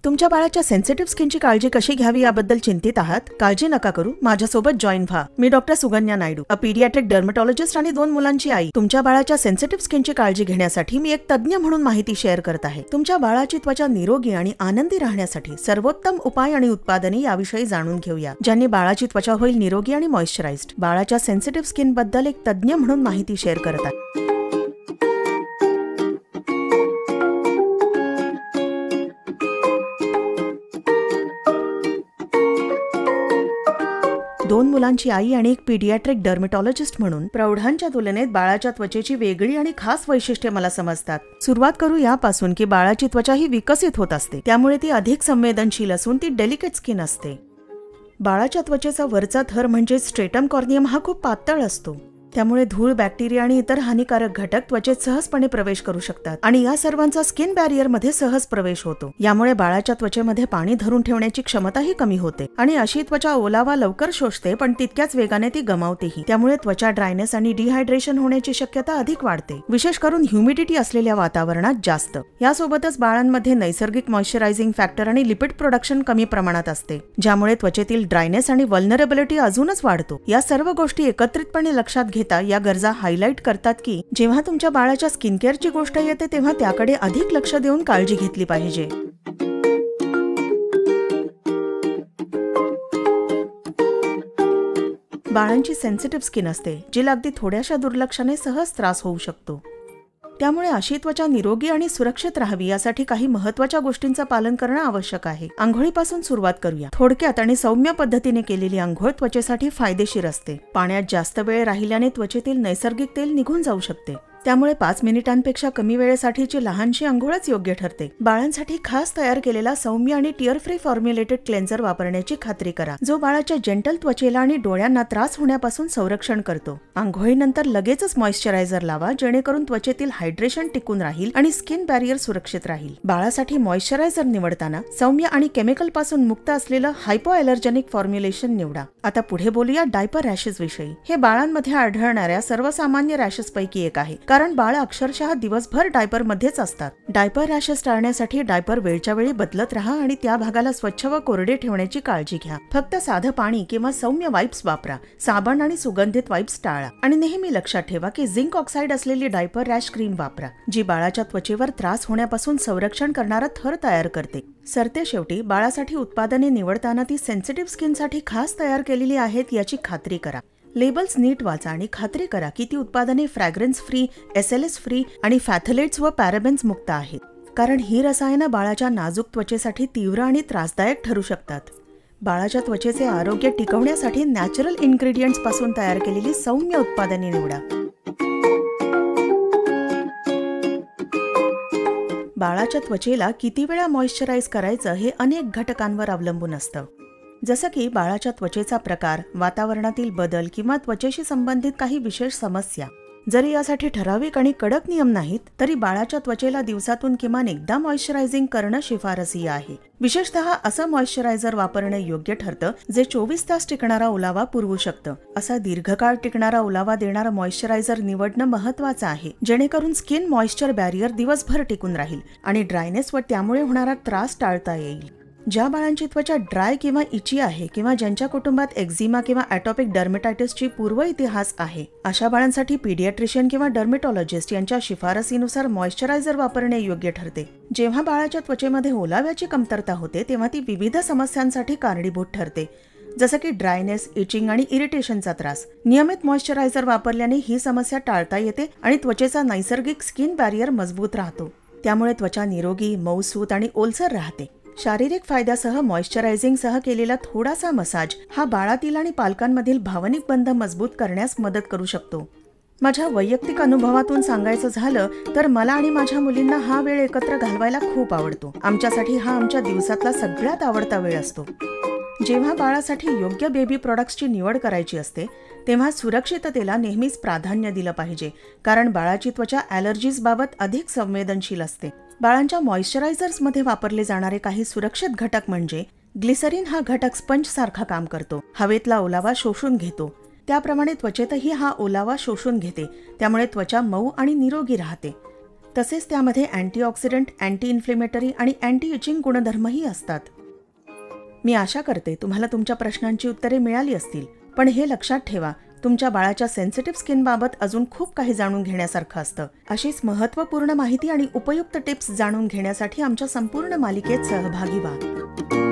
तुमच्या बाळाच्या सेन्सिटिव्ह स्किनची काळजी कशी घ्यावी याबद्दल चिंतित आहात? काळजी नका करू, माझ्यासोबत जॉईन व्हा. मी डॉक्टर सुगन्या नायडू, पीडियाट्रिक डर्मेटॉलॉजिस्ट आणि 2 मुलांची आई. तुमच्या बाळाच्या सेन्सिटिव्ह स्किनची काळजी घेण्यासाठी मी एक तज्ञ म्हणून माहिती शेअर करत आहे. तुमच्या बाळाची त्वचा निरोगी आणि आनंदी राहण्यासाठी सर्वोत्तम उपाय आणि उत्पादने याविषयी जाणून घेऊया, ज्यांनी बाळाची त्वचा होईल निरोगी आणि मॉइश्चराइज्ड. बाळाच्या सेन्सिटिव्ह स्किन बद्दल एक तज्ञ म्हणून माहिती शेअर करत आहे. 2 मुलांची आई आणि एक पीडियाट्रिक डर्मेटॉलॉजिस्ट म्हणून प्रौढांच्या तुलनेत बाळाच्या त्वचेची वेगळी आणि खास वैशिष्ट्ये मला समजतात. सुरुवात करू यापासून की बाळाची त्वचा ही विकसित होत असते, त्यामुळे ती अधिक संवेदनशील असून ती डेलिकेट स्किन असते. बाळाच्या त्वचेचा वरचा थर म्हणजे स्ट्रेटम कॉर्नियम हा खूप पातळ असतो, त्यामुळे धूळ, बॅक्टेरिया आणि इतर हानिकारक घटक त्वचेत सहजपणे प्रवेश करू शकतात आणि या सर्वांचा स्किन बॅरियर मध्ये सहज प्रवेश होतो. यामुळे बाळाच्या त्वचेमध्ये पाणी धरून ठेवण्याची क्षमताही कमी होते आणि अशी त्वचा ओलावा लवकर शोषते, पण तितक्याच वेगाने ती गमावतेही. त्यामुळे त्वचा ड्रायनेस आणि डिहायड्रेशन होण्याची शक्यता अधिक वाढते, विशेष करून ह्युमिडिटी असलेल्या वातावरणात जास्त. यासोबतच बाळांमध्ये नैसर्गिक मॉइश्चरायझिंग फॅक्टर आणि लिपिड प्रोडक्शन कमी प्रमाणात असते, ज्यामुळे त्वचेतील ड्रायनेस आणि वल्नरेबिलिटी अजूनच वाढतो. या सर्व गोष्टी एकत्रितपणे लक्षात घेता या गरजा हायलाइट करतात की जेव्हा तुमच्या बाळाच्या स्किन केअरची गोष्ट येते तेव्हा त्याकडे अधिक लक्ष देऊन काळजी घेतली पाहिजे. बाळांची सेन्सिटिव्ह स्किन असते, जिला अगदी थोड्याशा दुर्लक्षाने सहज त्रास होऊ शकतो. त्यामुळे अशी त्वचा निरोगी आणि सुरक्षित राहावी यासाठी काही महत्त्वाच्या गोष्टींचं पालन करणं आवश्यक आहे. आंघोळीपासून सुरुवात करूया. थोडक्यात आणि सौम्य पद्धतीने केलेली आंघोळ त्वचेसाठी फायदेशीर असते. पाण्यात जास्त वेळ राहिल्याने त्वचेतील नैसर्गिक तेल निघून जाऊ शकते, त्यामुळे 5 मिनिटांपेक्षा कमी वेळेसाठीची लहानशी आंघोळच योग्य ठरते. बाळांसाठी खास तयार केलेला सौम्य आणि टिअर फ्री फॉर्म्युलेटेड क्लेन्झर वापरण्याची खात्री करा, जो बाळाच्या जेंटल त्वचेला आणि डोळ्यांना त्रास होण्यापासून संरक्षण करतो. आंघोळीनंतर लगेचच मॉइश्चरायझर लावा, जेणेकरून त्वचेतील हायड्रेशन टिकून राहील आणि स्किन बॅरियर सुरक्षित राहील. बाळासाठी मॉइश्चरायझर निवडताना सौम्य आणि केमिकल पासून मुक्त असलेलं हायपो ॲलर्जेनिक फॉर्म्युलेशन निवडा. आता पुढे बोलूया डायपर रॅशेस विषयी. हे बाळांमध्ये आढळणाऱ्या सर्वसामान्य रॅशेस पैकी एक आहे, कारण बाळ अक्षरशः दिवसभर डायपर मध्येच असतात. डायपर रॅशेस टाळण्यासाठी डायपर वेळच्या वेळी बदलत राहा आणि त्या भागाला स्वच्छ व कोरडे ठेवण्याची काळजी घ्या. फक्त साधं पाणी किंवा सौम्य वाइप्स वापरा. साबण आणि सुगंधित वाइप्स टाळा आणि नेहमी लक्षात ठेवा की झिंक ऑक्साईड असलेली डायपर रॅश क्रीम वापरा, जी बाळाच्या त्वचेवर त्रास होण्यापासून संरक्षण करणारा थर तयार करते. सरते शेवटी बाळासाठी उत्पादने निवडताना ती सेन्सिटिव्ह स्किनसाठी खास तयार केलेली आहेत याची खात्री करा. लेबल्स नीट वाचा आणि खात्री करा की ती उत्पादने फ्रॅग्रन्स फ्री, SLS फ्री आणि फॅथलेट्स व पॅराबेन्स मुक्त आहेत, कारण ही रसायनं बाळाच्या नाजूक त्वचेसाठी तीव्र आणि त्रासदायक ठरू शकतात. बाळाच्या त्वचेचे आरोग्य टिकवण्यासाठी नॅचरल इन्ग्रेडियंट्स पासून तयार केलेली सौम्य उत्पादने निवडा. बाळाच्या त्वचेला किती वेळा मॉइश्चराइज करायचं हे अनेक घटकांवर अवलंबून असतं, जसं की बाळाच्या त्वचेचा प्रकार, वातावरणातील बदल किंवा त्वचेशी संबंधित काही विशेष समस्या. जरी यासाठी ठराविक आणि कडक नियम नाहीत, तरी बाळाच्या त्वचेला दिवसातून किमान एकदा मॉइश्चरायझिंग करणं शिफारसीय आहे. विशेषतः असं मॉइश्चरायझर वापरणं योग्य ठरतं जे 24 तास टिकणारा ओलावा पुरवू शकतं. असा दीर्घकाळ टिकणारा ओलावा देणारा मॉइश्चरायझर निवडणं महत्त्वाचं आहे, जेणेकरून स्किन मॉइश्चर बॅरियर दिवसभर टिकून राहील आणि ड्रायनेस व त्यामुळे होणारा त्रास टाळता येईल. ज्या बाळांची त्वचा ड्राय किंवा इची आहे किंवा ज्यांच्या कुटुंबात एक्झिमा किंवा ॲटॉपिक डर्मेटायटिसची पूर्व इतिहास आहे, अशा बाळांसाठी पीडियाट्रिशियन किंवा डर्मेटॉलॉजिस्ट यांच्या शिफारसीनुसार मॉइश्चरायझर वापरणे योग्य ठरते. जेव्हा बाळाच्या त्वचेमध्ये ओलाव्याची कमतरता होते तेव्हा ती विविध समस्यांसाठी कारणीभूत ठरते, जसं की ड्रायनेस, इचिंग आणि इरिटेशनचा त्रास. नियमित मॉइश्चरायझर वापरल्याने ही समस्या टाळता येते आणि त्वचेचा नैसर्गिक स्किन बॅरियर मजबूत राहतो. त्यामुळे त्वचा निरोगी, मऊसूत आणि ओलसर राहते. शारीरिक फायद्यासह मॉइश्चरायझिंगसह केलेला थोडासा मसाज हा बाळातील आणि पालकांमधील भावनिक बंध मजबूत करण्यास मदत करू शकतो. माझ्या वैयक्तिक अनुभवातून सांगायचं झालं तर मला आणि माझ्या मुलींना हा वेळ एकत्र घालवायला खूप आवडतो. आमच्यासाठी हा आमच्या दिवसातला सगळ्यात आवडता वेळ असतो. जेव्हा बाळासाठी योग्य बेबी प्रॉडक्ट्सची निवड करायची असते तेव्हा सुरक्षिततेला नेहमीच प्राधान्य दिलं पाहिजे, कारण बाळाची त्वचा ॲलर्जीजबाबत अधिक संवेदनशील असते. बाळांच्या मॉइश्चरायझर्समध्ये वापरले जाणारे काही सुरक्षित घटक म्हणजे ग्लिसरीन हा घटक स्पंजसारखा काम करतो. हवेतला ओलावा शोषून घेतो, त्याप्रमाणे त्वचेतही हा ओलावा शोषून घेते, त्यामुळे त्वचा मऊ आणि निरोगी राहते. तसेच त्यामध्ये अँटीऑक्सिडंट, अँटी इन्फ्लेमेटरी आणि अँटी इचिंग गुणधर्मही असतात. मी आशा करते तुम्हाला तुमच्या प्रश्नांची उत्तरे मिळाली असतील. पण हे लक्षात ठेवा, तुमच्या बाळाच्या सेन्सिटिव्ह स्किनबाबत अजून खूप काही जाणून घेण्यासारखं असतं. अशीच महत्त्वपूर्ण माहिती आणि उपयुक्त टिप्स जाणून घेण्यासाठी आमच्या संपूर्ण मालिकेत सहभागी व्हा.